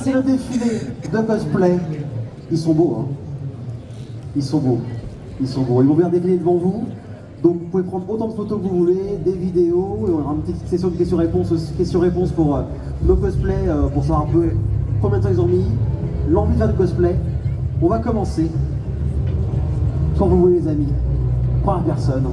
c'est le défilé de cosplay. Ils sont beaux, hein. Ils sont beaux. Ils sont beaux. Ils vont bien défiler devant vous. Donc vous pouvez prendre autant de photos que vous voulez, des vidéos, et on aura une petite session de questions-réponses pour nos cosplays, pour savoir un peu combien de temps ils ont mis, l'envie de faire du cosplay. On va commencer. Quand vous voulez les amis. Première personne.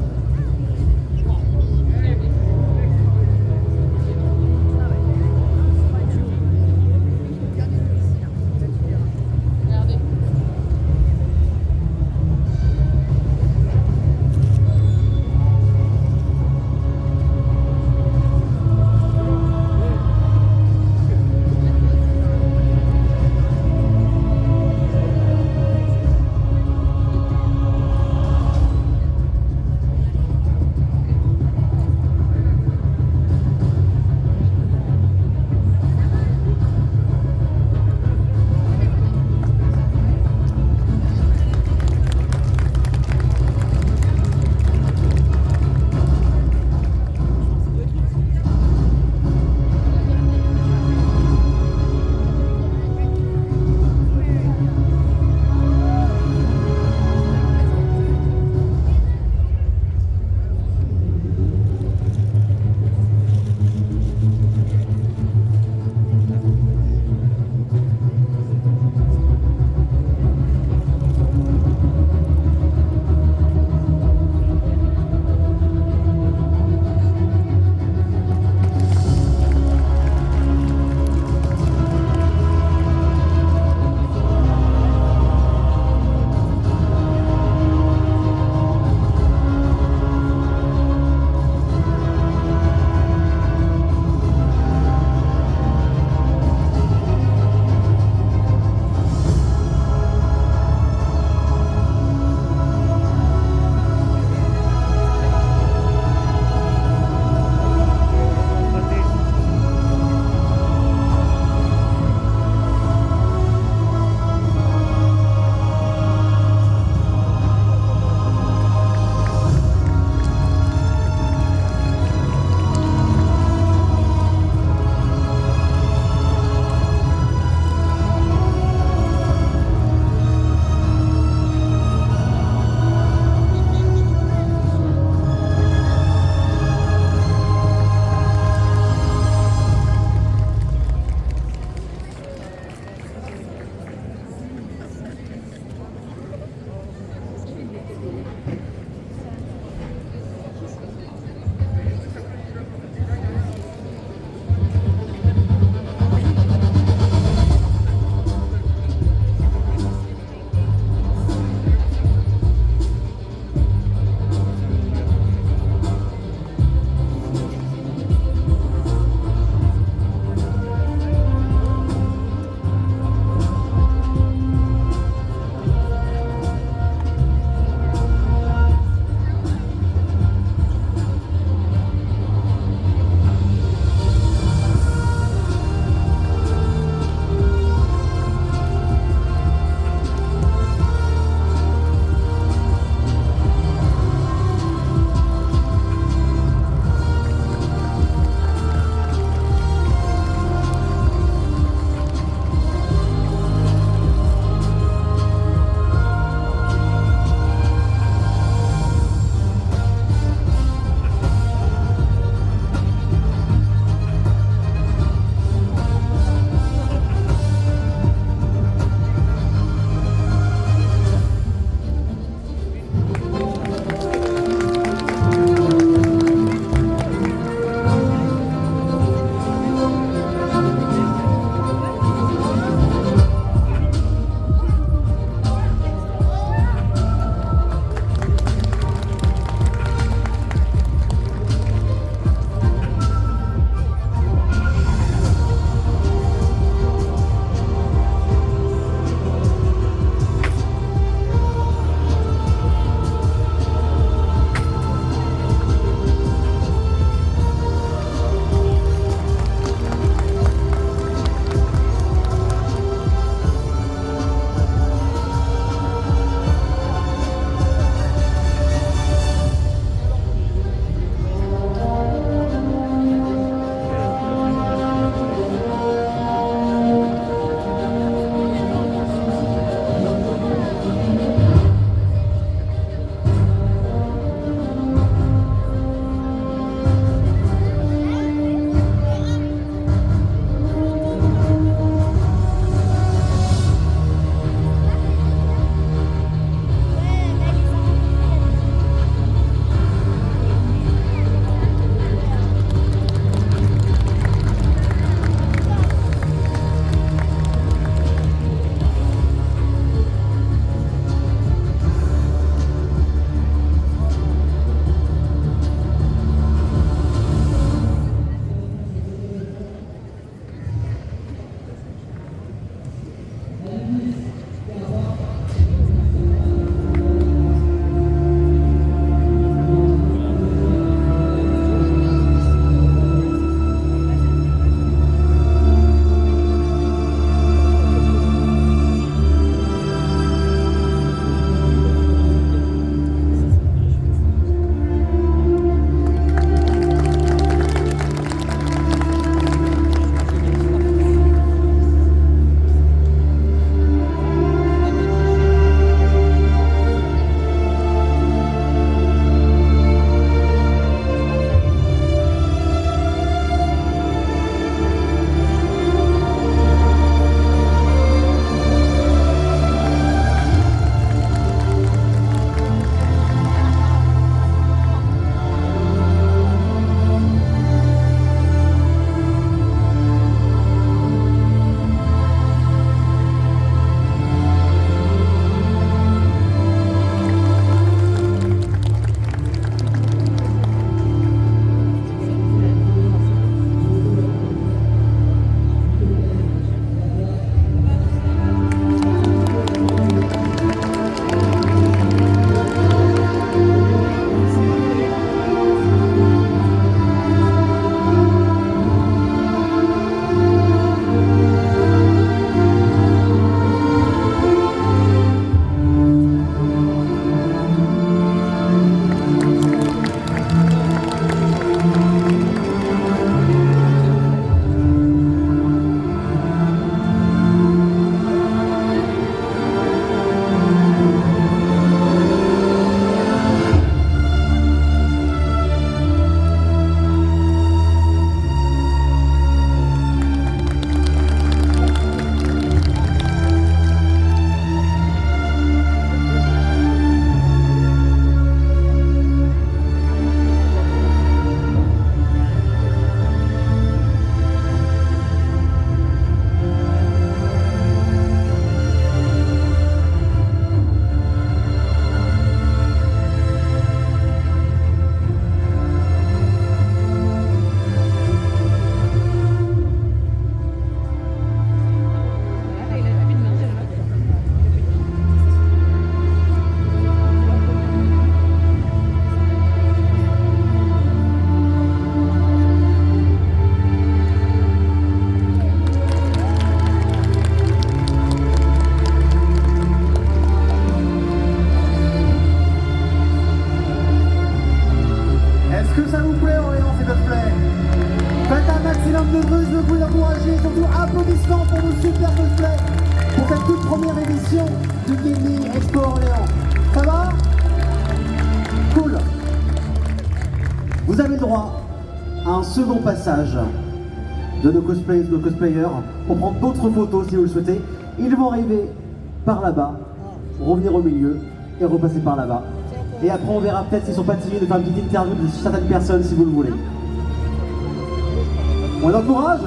applaudissements pour nos super cosplays pour cette toute première édition du Gaming Expo Orléans. Ça va? Cool. Vous avez le droit à un second passage de nos cosplayers pour prendre d'autres photos si vous le souhaitez. Ils vont arriver par là-bas, revenir au milieu et repasser par là-bas. Et après on verra peut-être s'ils sont pas timides de faire une petite interview de certaines personnes si vous le voulez. On encourage?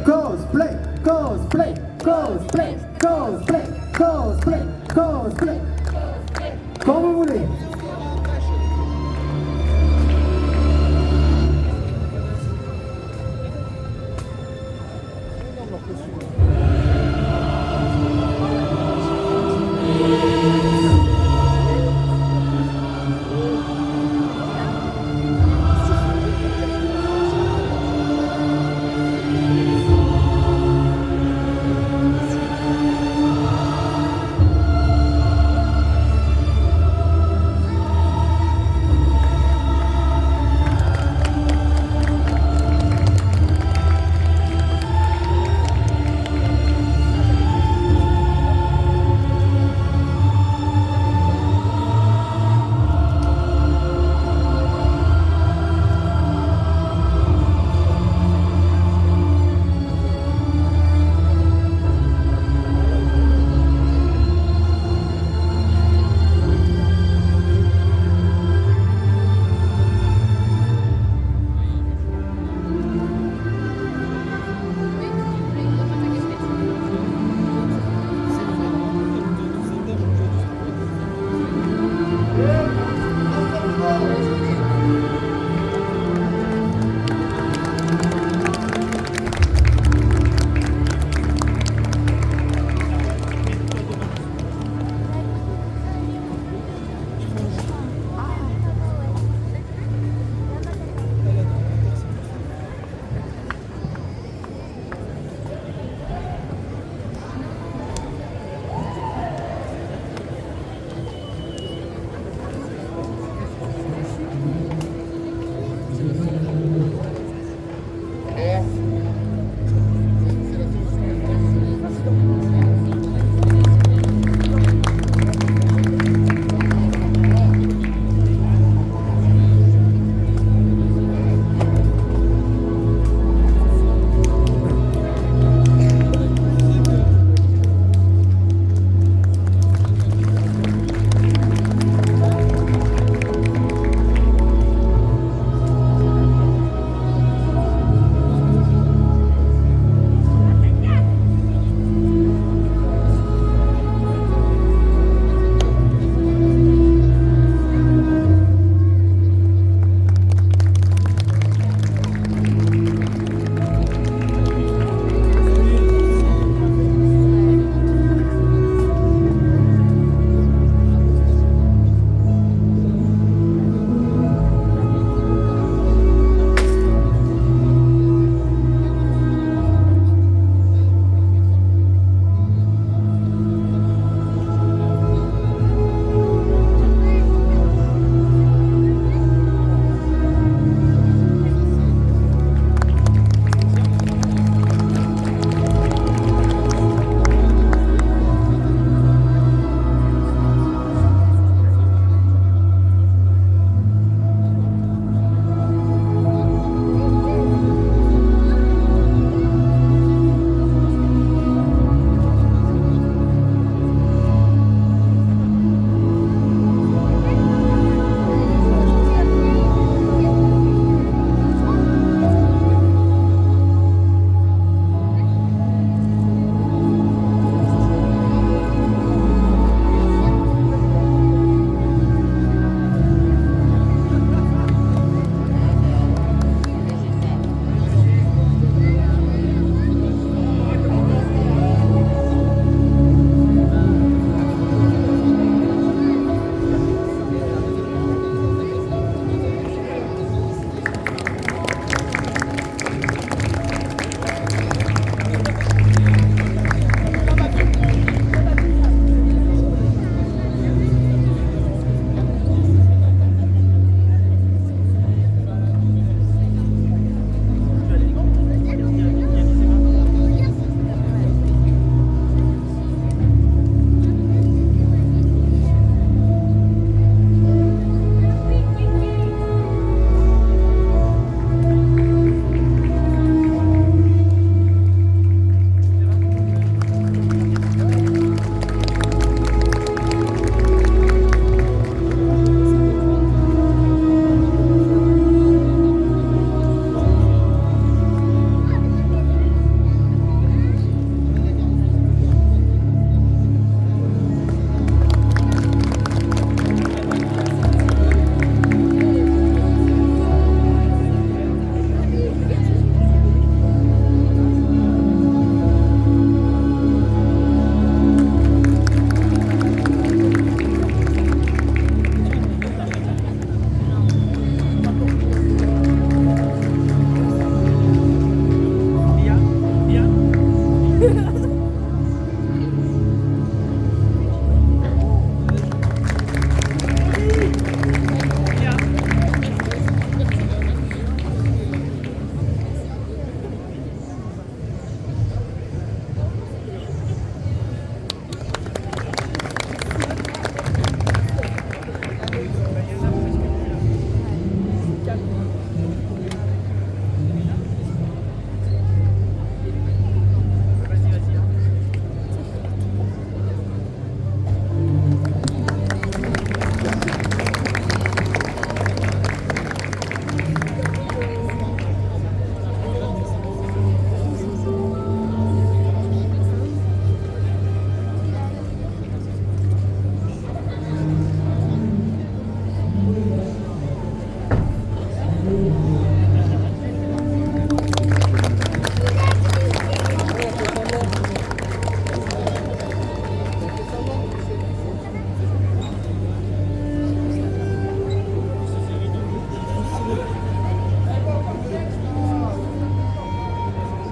Cosplay, cosplay, cosplay, cosplay, cosplay, cosplay. Quand vous voulez.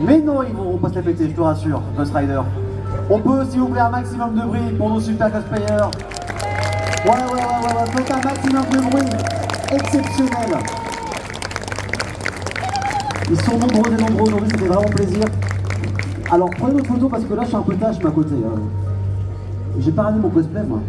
Mais non, ils vont pas se la péter, je te rassure, Ghost Rider. On peut, s'il vous plaît, un maximum de bruit pour nos super cosplayers. Ouais, faites un maximum de bruit. Exceptionnel. Ils sont nombreux et nombreux aujourd'hui, c'était vraiment plaisir. Alors, prenez votre photo parce que là, je suis un peu tâche, mais à côté. J'ai pas ramené mon cosplay, moi.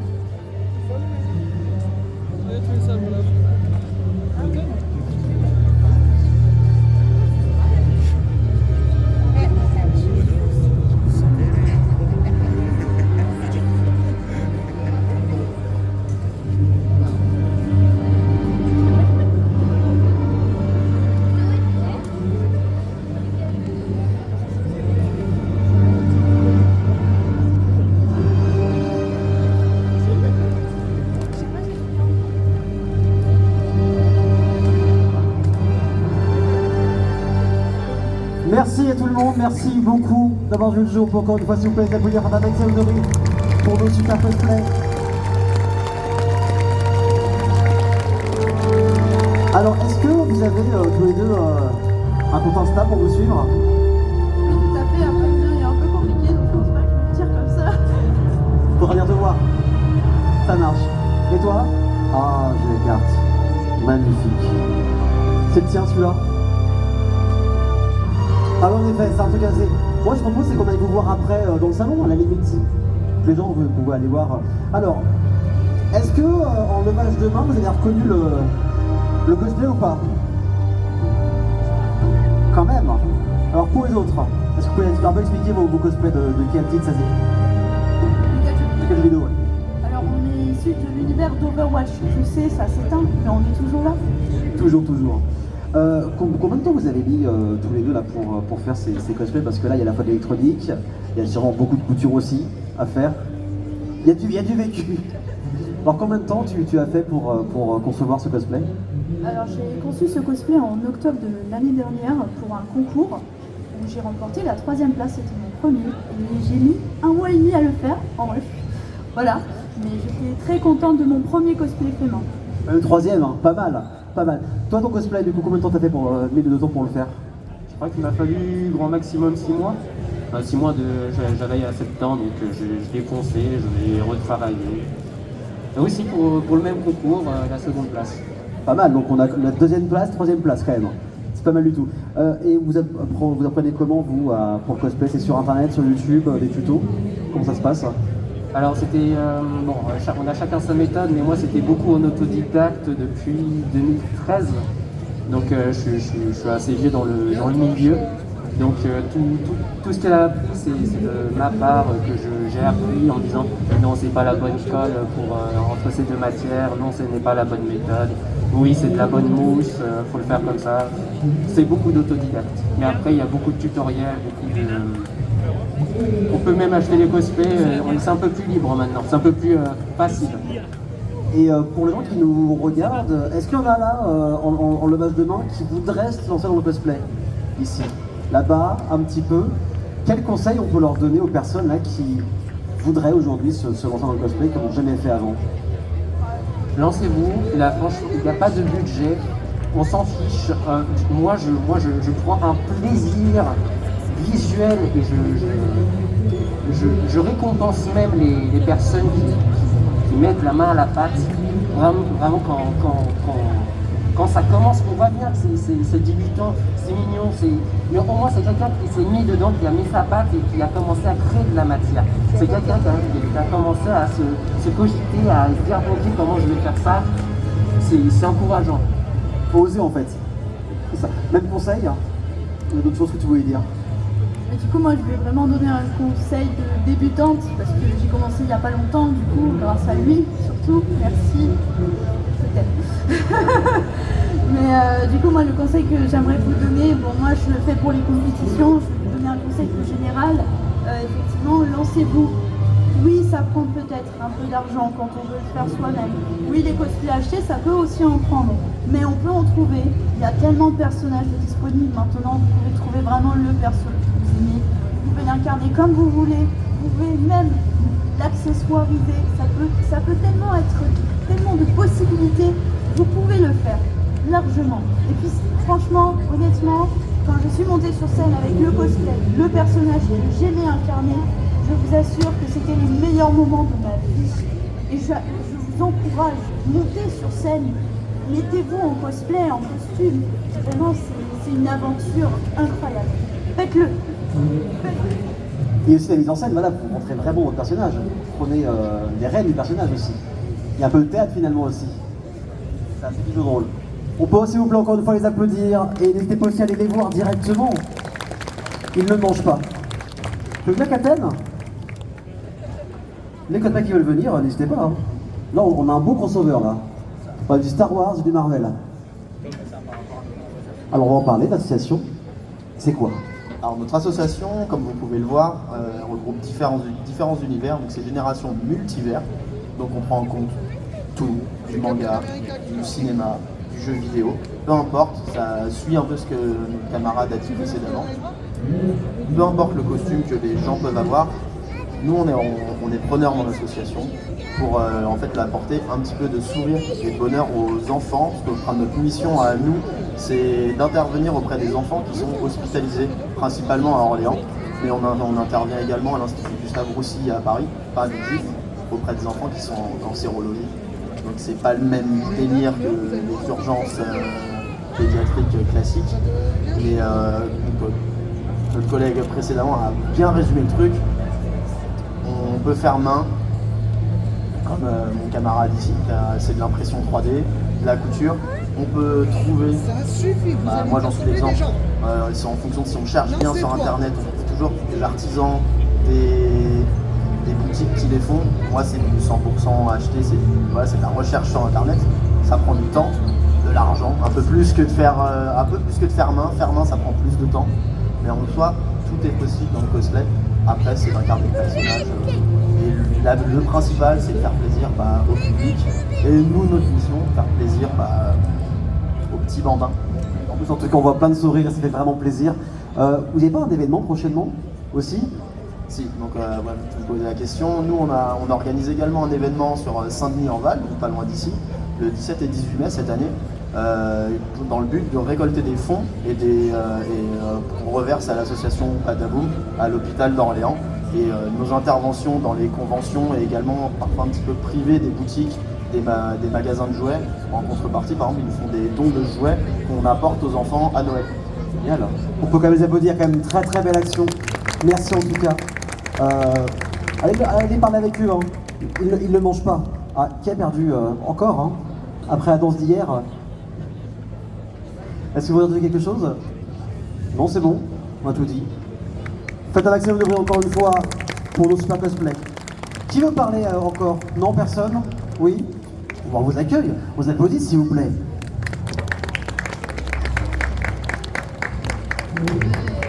Merci à tout le monde, merci beaucoup d'avoir joué le jeu. Pour encore une fois, s'il vous plaît, d'applaudir avec Saudori pour nos super cosplays. Alors, est-ce que vous avez tous les deux un compte Insta pour vous suivre? Oui, tout à fait. Après, le mien est un peu compliqué, donc je pense pas que je me tire comme ça. Faudra venir te voir. Ça marche. Et toi? Ah, j'ai les cartes. Magnifique. C'est le tien celui-là? Ah oui, en effet, c'est un truc assez... Moi, je propose, c'est qu'on aille vous voir après dans le salon, à la limite. Les gens, vous pouvez aller voir. Alors, est-ce que, en levage de main, vous avez reconnu le cosplay ou pas? Quand même. Alors, pour les autres, est-ce que vous pouvez un peu expliquer vos cosplays de quel titre ça c'est? De quel jeu vidéo, ouais. Alors, on est issu de l'univers d'Overwatch. Je sais, ça s'éteint, mais on est toujours là. Toujours. Combien de temps vous avez mis tous les deux là pour faire ces cosplays? Parce que là, il y a la fois de l'électronique, il y a sûrement beaucoup de couture aussi à faire. Il y a du vécu. Alors, combien de temps tu as fait pour concevoir ce cosplay? Alors, j'ai conçu ce cosplay en octobre de l'année dernière pour un concours où j'ai remporté la 3e place. C'était mon premier. Et j'ai mis 1 mois et demi à le faire en rush. Voilà. Mais j'étais très contente de mon premier cosplay fait main. Le 3e, hein, pas mal. Toi, ton cosplay, du coup, combien de temps t'as fait mis de temps pour le faire? Je crois qu'il m'a fallu grand maximum 6 mois. 6 mois j'avais à 7 ans, donc je l'ai poncé, je l'ai retravaillé. Et aussi pour le même concours, la 2e place. Pas mal, donc on a la 2e place, 3e place quand même. C'est pas mal du tout. Et vous apprenez comment, vous, pour le cosplay? C'est sur internet, sur YouTube, des tutos? Comment ça se passe? Alors c'était, on a chacun sa méthode, mais moi c'était beaucoup en autodidacte depuis 2013. Donc je suis assez vieux dans le milieu. Donc tout ce qu'elle a appris, c'est de ma part que j'ai appris en disant non, c'est pas la bonne école entre ces deux matières, non, ce n'est pas la bonne méthode, oui, c'est de la bonne mousse, faut le faire comme ça. C'est beaucoup d'autodidacte. Mais après, il y a beaucoup de tutoriels, on peut même acheter les cosplays, c'est un peu plus libre maintenant, c'est un peu plus facile. Et pour les gens qui nous regardent, est-ce qu'il y en a là, en levage de main, qui voudraient se lancer dans le cosplay? Ici, là-bas, un petit peu. Quels conseils on peut leur donner aux personnes là qui voudraient aujourd'hui se lancer dans le cosplay, qui n'ont jamais fait avant? Lancez-vous, là franchement, il n'y a pas de budget, on s'en fiche. Moi je prends un plaisir visuel et je récompense même les personnes qui mettent la main à la pâte. Vraiment quand ça commence, on voit bien que c'est débutant, c'est mignon, mais au moins c'est quelqu'un qui s'est mis dedans, qui a mis sa patte et qui a commencé à créer de la matière. C'est quelqu'un qui a commencé à se cogiter, à se dire ok, comment je vais faire ça. C'est encourageant. Faut oser en fait. C'est ça. Même conseil, hein. Il y a d'autres choses que tu voulais dire. Et du coup, moi, je vais vraiment donner un conseil de débutante parce que j'ai commencé il n'y a pas longtemps, du coup, grâce à lui, surtout. Merci. Peut-être. Mais du coup, moi, le conseil que j'aimerais vous donner, bon, moi, je le fais pour les compétitions, je vais vous donner un conseil plus général. Effectivement, lancez-vous. Oui, ça prend peut-être un peu d'argent quand on veut le faire soi-même. Oui, les cosplays achetés, ça peut aussi en prendre. Mais on peut en trouver. Il y a tellement de personnages disponibles maintenant. Vous pouvez trouver vraiment le personnage que vous aimez. Vous pouvez l'incarner comme vous voulez. Vous pouvez même l'accessoiriser. Ça peut tellement être tellement de possibilités. Vous pouvez le faire largement. Et puis, franchement, honnêtement, quand je suis montée sur scène avec le cosplay, le personnage que j'aimais incarner, je vous assure que c'était les meilleurs moments de ma vie. Et je vous encourage, montez sur scène, mettez-vous en cosplay, en costume. Vraiment, c'est une aventure incroyable. Faites-le. Et aussi la mise en scène, voilà, pour montrer vraiment votre personnage. Prenez les rênes du personnage aussi. Il y a un peu de théâtre finalement aussi. C'est assez plutôt drôle. On peut s'il vous plaît encore une fois les applaudir et n'hésitez pas aussi à aller les voir directement. Ils ne mangent pas. Je veux bien Captain. Les copains qui veulent venir, n'hésitez pas. Hein. Là, on a un beau crossover là. On a du Star Wars et du Marvel. Alors on va en parler, l'association. C'est quoi? Alors notre association, comme vous pouvez le voir, regroupe différents univers, donc c'est Génération Multivers. Donc on prend en compte tout, du manga, du cinéma, du jeu vidéo, peu importe, ça suit un peu ce que notre camarade a dit précédemment. Peu importe le costume que les gens peuvent avoir, nous on est preneurs dans l'association pour en fait apporter un petit peu de sourire et de bonheur aux enfants, parce que notre mission à nous, c'est d'intervenir auprès des enfants qui sont hospitalisés, principalement à Orléans, mais on intervient également à l'Institut Gustave Roussy à Paris, pas Villejuif, auprès des enfants qui sont en cancérologie. Donc c'est pas le même délire que les urgences pédiatriques classiques, mais notre collègue précédemment a bien résumé le truc. On peut faire main, comme mon camarade ici, c'est de l'impression 3D, de la couture. On peut trouver, moi j'en suis l'exemple, c'est en fonction de si on cherche bien sur internet, on trouve toujours des artisans, des boutiques qui les font. Moi c'est du 100% acheté, c'est de la recherche sur internet, ça prend du temps, de l'argent, un peu plus que de faire main. Faire main ça prend plus de temps, mais en soi tout est possible dans le cosplay. Après c'est d'incarner le personnage et le principal c'est de faire plaisir au public et nous notre mission faire plaisir aux petits bambins. En plus en tout cas on voit plein de sourires, ça fait vraiment plaisir. Vous n'avez pas un événement prochainement aussi? Si, donc vous me posez la question. Nous on organise également un événement sur Saint-Denis-en-Val, donc pas loin d'ici, le 17 et 18 mai cette année, dans le but de récolter des fonds et qu'on reverse à l'association Padaboum à l'hôpital d'Orléans. Et nos interventions dans les conventions et également parfois un petit peu privées des boutiques, des magasins de jouets, en contrepartie par exemple ils nous font des dons de jouets qu'on apporte aux enfants à Noël. Génial. On peut quand même les applaudir, quand même très très belle action. Merci en tout cas. Allez parler avec eux, hein. Ils ne mangent pas. Ah, qui a perdu encore hein, après la danse d'hier? Est-ce que vous voulez dire quelque chose? Non, c'est bon, on a tout dit. Faites un maximum de bruit encore une fois pour nos super cosplay. Qui veut parler encore? Non, personne? Oui? On vous accueille, vous applaudit s'il vous plaît.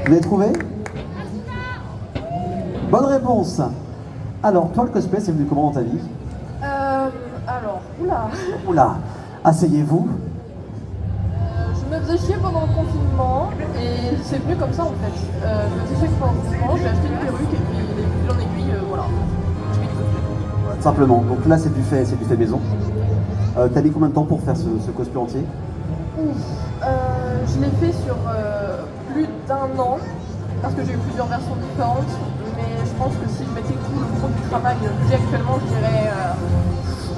Vous avez trouvé? Bonne réponse. Alors, toi, le cosplay, c'est venu comment dans ta vie? Oula, asseyez-vous. Je me faisais chier pendant le confinement et c'est venu comme ça en fait. Je me faisais chier pendant le confinement, j'ai acheté une perruque et puis les fil en aiguille, voilà. Je fais du cosplay. Simplement, donc là c'est du fait maison. T'as mis combien de temps pour faire ce cosplay entier? Je l'ai fait sur plus d'1 an. parce que j'ai eu plusieurs versions différentes, mais je pense que si je mettais tout le gros du travail que j'ai actuellement, je dirais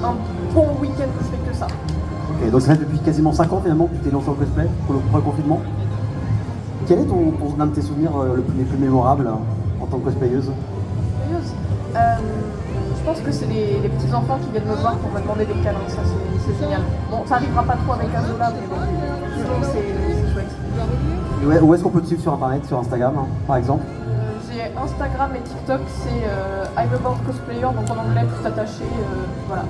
un bon week-end que je fais que ça. Ok, donc ça fait depuis quasiment 5 ans finalement que tu t'es lancé en cosplay pour le premier confinement. Quel est l'un de tes souvenirs les plus mémorables en tant que cosplayeuse? Curieuse. Je pense que c'est les petits enfants qui viennent me voir pour me demander des câlins, ça c'est génial. Bon, ça arrivera pas trop avec Azola, mais bon, sinon c'est chouette. Et où est-ce qu'on peut te suivre sur internet, sur Instagram par exemple? J'ai Instagram et TikTok, c'est I'm a Board Cosplayer, donc en anglais tout attaché, voilà.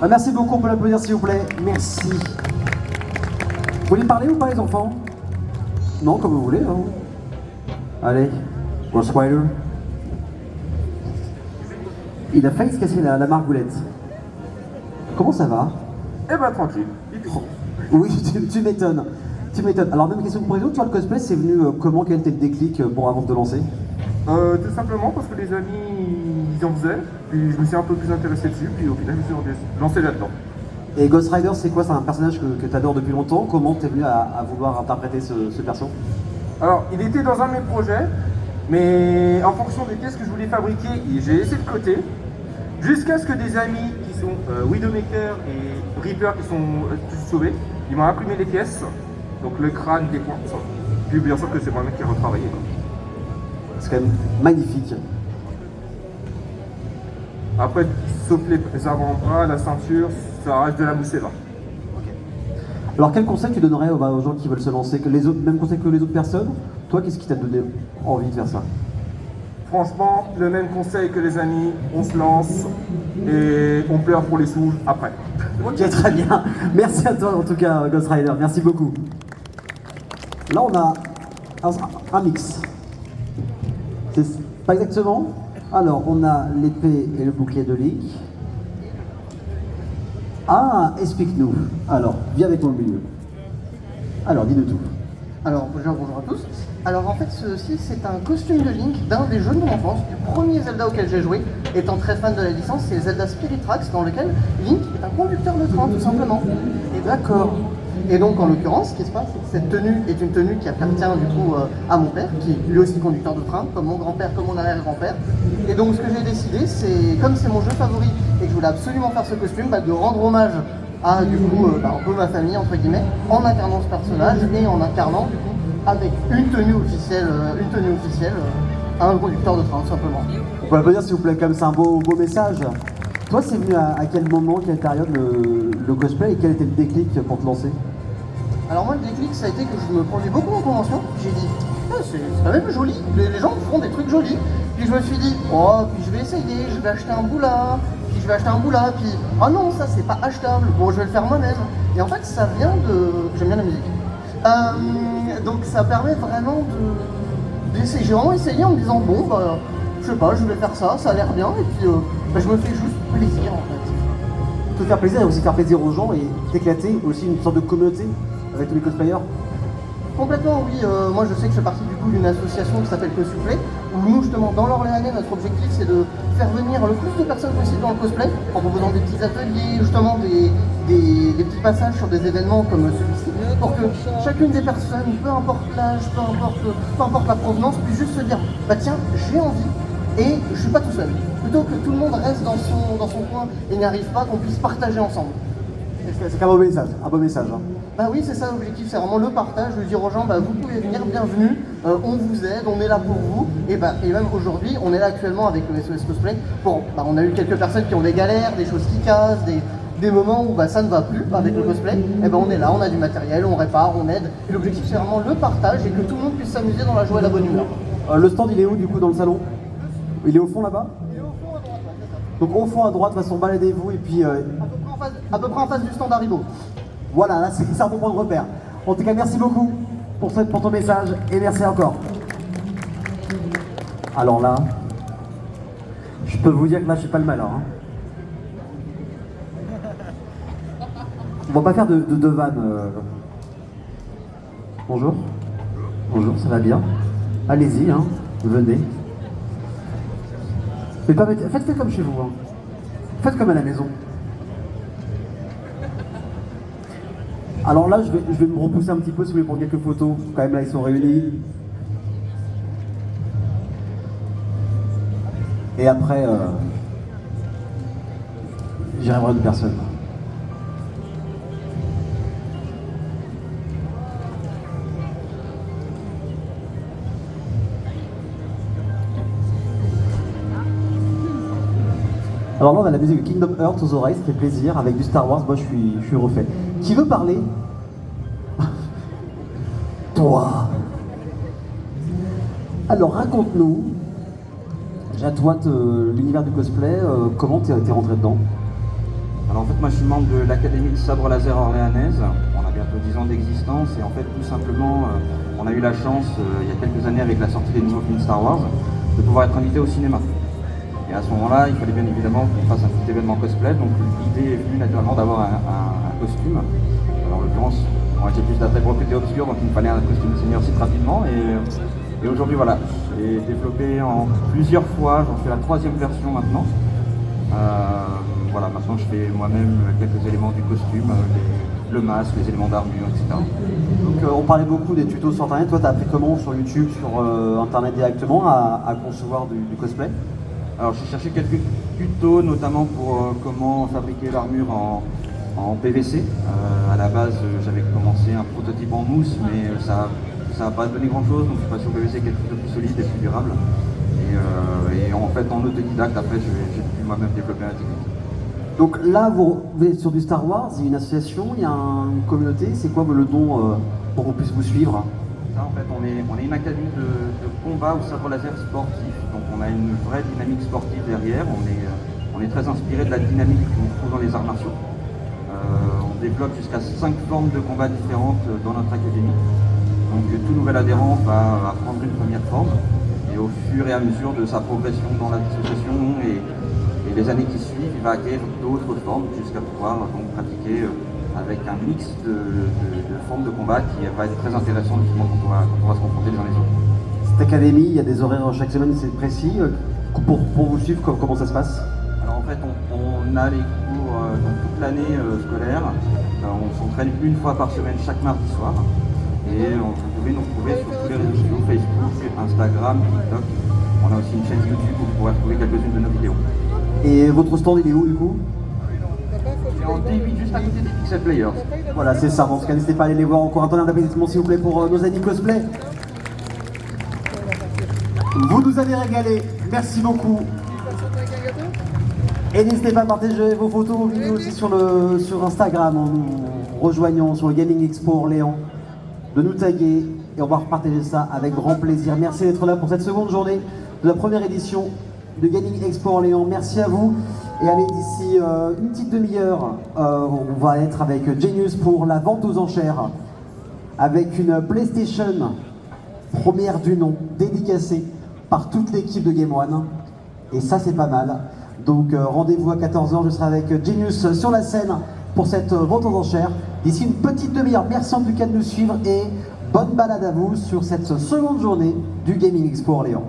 Ah, merci beaucoup, on peut l'applaudir s'il vous plaît. Merci. Vous voulez parler ou pas les enfants? Non, comme vous voulez. Hein. Allez, Ghost Rider. Il a failli se casser la margoulette. Comment ça va? Eh ben tranquille. Oui, tu m'étonnes. Tu m'étonnes. Alors même question pour les autres, toi le cosplay c'est venu comment? Quel était le déclic pour avant de te lancer? Tout simplement parce que les amis ils en faisaient, puis je me suis un peu plus intéressé dessus, puis au final je me suis lancé là-dedans. Et Ghost Rider c'est quoi? C'est un personnage que tu adores depuis longtemps. Comment t'es venu à vouloir interpréter ce perso? Alors il était dans un de mes projets, mais en fonction des pièces que je voulais fabriquer, j'ai laissé de côté, jusqu'à ce que des amis qui sont Widowmaker et Reaper qui sont sauvés, ils m'ont imprimé les pièces, donc le crâne, les pointes, puis bien sûr que c'est moi-même qui ai retravaillé. C'est quand même magnifique. Après, sauf les avant-bras, la ceinture, ça reste de la moussela. Alors quel conseil tu donnerais aux gens qui veulent se lancer? Même conseil que les autres personnes? Toi, qu'est-ce qui t'a donné envie de faire ça? Franchement, le même conseil que les amis, on se lance et on pleure pour les sous après. Ok, très bien. Merci à toi en tout cas, Ghost Rider. Merci beaucoup. Là, on a un mix. C'est pas exactement. Alors, on a l'épée et le bouclier de Link. Ah, explique-nous. Alors, viens avec moi au milieu. Alors, dis-nous tout. Alors bonjour à tous. Alors en fait ceci c'est un costume de Link d'un des jeux de mon enfance, du premier Zelda auquel j'ai joué. Étant très fan de la licence, c'est Zelda Spirit Tracks dans lequel Link est un conducteur de train tout simplement. Et d'accord. Et donc en l'occurrence ce qui se passe c'est que cette tenue est une tenue qui appartient du coup à mon père, qui est lui aussi conducteur de train, comme mon grand-père, comme mon arrière-grand-père. Et donc ce que j'ai décidé c'est, comme c'est mon jeu favori et que je voulais absolument faire ce costume, de rendre hommage à du coup un peu ma famille entre guillemets, en incarnant ce personnage et en incarnant du coup avec une tenue officielle un conducteur de train tout simplement. On peut l'applaudir s'il vous plaît, comme c'est un beau message. Toi, c'est venu à quel moment, quelle période le cosplay et quel était le déclic pour te lancer? Alors moi le déclic ça a été que je me prenais beaucoup en convention, j'ai dit c'est quand même joli, les gens font des trucs jolis, puis je me suis dit oh puis je vais essayer, je vais acheter un boula, puis je vais acheter un boula, puis oh non ça c'est pas achetable, bon je vais le faire moi-même. Et en fait ça vient de... j'aime bien la musique. Donc ça permet vraiment d'essayer, j'ai vraiment essayé en me disant bon je sais pas, je vais faire ça, ça a l'air bien, et puis je me fais juste plaisir en fait. Te faire plaisir et aussi faire plaisir aux gens et t'éclater, aussi une sorte de communauté avec tous les cosplayers. Complètement, oui. Moi, je sais que je fais partie du coup d'une association qui s'appelle Cosplay, où nous, justement, dans l'Orléanais, notre objectif, c'est de faire venir le plus de personnes possible dans le cosplay, en proposant des petits ateliers, justement, des petits passages sur des événements comme celui-ci, pour que chacune des personnes, peu importe l'âge, peu importe la provenance, puisse juste se dire, bah tiens, j'ai envie, et je suis pas tout seul. Plutôt que tout le monde reste dans son coin et n'y arrive pas, qu'on puisse partager ensemble. C'est un beau message, hein. Bah oui, c'est ça l'objectif, c'est vraiment le partage, de dire aux gens, vous pouvez venir, bienvenue, on vous aide, on est là pour vous, et même aujourd'hui, on est là actuellement avec le SOS Cosplay, on a eu quelques personnes qui ont des galères, des choses qui cassent, des moments où ça ne va plus avec le cosplay, et on est là, on a du matériel, on répare, on aide, et l'objectif c'est vraiment le partage et que tout le monde puisse s'amuser dans la joie et la bonne humeur. Le stand il est où du coup dans le salon? Il est au fond là-bas? Il est au fond à droite, Donc au fond à droite, de toute façon baladez-vous et puis... à peu près en face du stand Haribo. Voilà, là c'est un bon point de repère. En tout cas, merci beaucoup pour ton message et merci encore. Alors là, je peux vous dire que là, je suis pas le malin. Hein. On va pas faire de vannes. Bonjour. Bonjour, ça va bien? Allez-y, hein, venez. Mais pas faites comme chez vous. Hein. Faites comme à la maison. Alors là, je vais me repousser un petit peu si vous voulez prendre quelques photos. Quand même, là, ils sont réunis. Et après, j'irai voir une personne. Alors là, on a la musique de Kingdom Hearts aux oreilles, ça fait plaisir, avec du Star Wars, moi je suis refait. Qui veut parler? Toi. Alors raconte-nous, déjà toi, l'univers du cosplay, comment t'es rentré dedans? Alors en fait, moi je suis membre de l'Académie de sabre laser orléanaise. On a bientôt 10 ans d'existence et en fait tout simplement on a eu la chance il y a quelques années avec la sortie des nouveaux films Star Wars de pouvoir être invité au cinéma. Et à ce moment-là, il fallait bien évidemment qu'on fasse un petit événement cosplay, donc l'idée est venue naturellement d'avoir un costume. Alors en l'occurrence, moi j'ai plus d'attrait pour le côté obscur, donc il me fallait un costume senior site rapidement. Et aujourd'hui voilà, j'ai développé en plusieurs fois, j'en fais la 3e version maintenant. Voilà, maintenant je fais moi-même quelques éléments du costume, le masque, les éléments d'armure, etc. Donc on parlait beaucoup des tutos sur internet, toi t'as appris comment sur YouTube, sur internet directement à concevoir du cosplay? Alors j'ai cherché quelques tutos, notamment pour comment fabriquer l'armure en PVC. À la base j'avais commencé un prototype en mousse, mais ça n'a pas donné grand chose, donc je suis passé au PVC quelque chose de plus solide et plus durable. Et en fait en autodidacte après j'ai pu moi-même développer la technique. Donc là vous êtes sur du Star Wars, il y a une association, il y a une communauté, c'est quoi le don pour qu'on puisse vous suivre? Ça, en fait, on est une académie de combat au sabre laser sportif, donc on a une vraie dynamique sportive derrière, on est très inspiré de la dynamique qu'on trouve dans les arts martiaux. On développe jusqu'à 5 formes de combat différentes dans notre académie. Donc tout nouvel adhérent va prendre une première forme, et au fur et à mesure de sa progression dans l'association et les années qui suivent, il va acquérir d'autres formes jusqu'à pouvoir donc pratiquer avec un mix de formes de combat qui va être très intéressant justement quand on va se confronter les uns les autres. Cette académie, il y a des horaires chaque semaine, c'est précis. Pour vous suivre, comment ça se passe? Alors en fait, on a les cours donc toute l'année scolaire. On s'entraîne une fois par semaine chaque mardi soir. Et vous pouvez nous retrouver sur tous les réseaux sociaux, Facebook, Instagram, TikTok. On a aussi une chaîne YouTube où vous pourrez retrouver quelques-unes de nos vidéos. Et votre stand, il est où du coup? C'est en D8 juste à côté des Pixel Players. Voilà, c'est ça. En tout cas, n'hésitez pas à aller les voir encore un temps d'applaudissement s'il vous plaît pour nos amis cosplay. Vous nous avez régalé. Merci beaucoup. Et n'hésitez pas à partager vos photos, vos vidéos aussi sur Instagram en nous rejoignant sur le Gaming Expo Orléans, de nous taguer et on va repartager ça avec grand plaisir. Merci d'être là pour cette seconde journée de la première édition de Gaming Expo Orléans. Merci à vous. Et allez, d'ici une petite demi-heure, on va être avec Genius pour la vente aux enchères, avec une PlayStation première du nom, dédicacée par toute l'équipe de Game One. Et ça, c'est pas mal. Donc rendez-vous à 14h, je serai avec Genius sur la scène pour cette vente aux enchères. D'ici une petite demi-heure, merci en tout cas de nous suivre et bonne balade à vous sur cette seconde journée du Gaming Expo Orléans.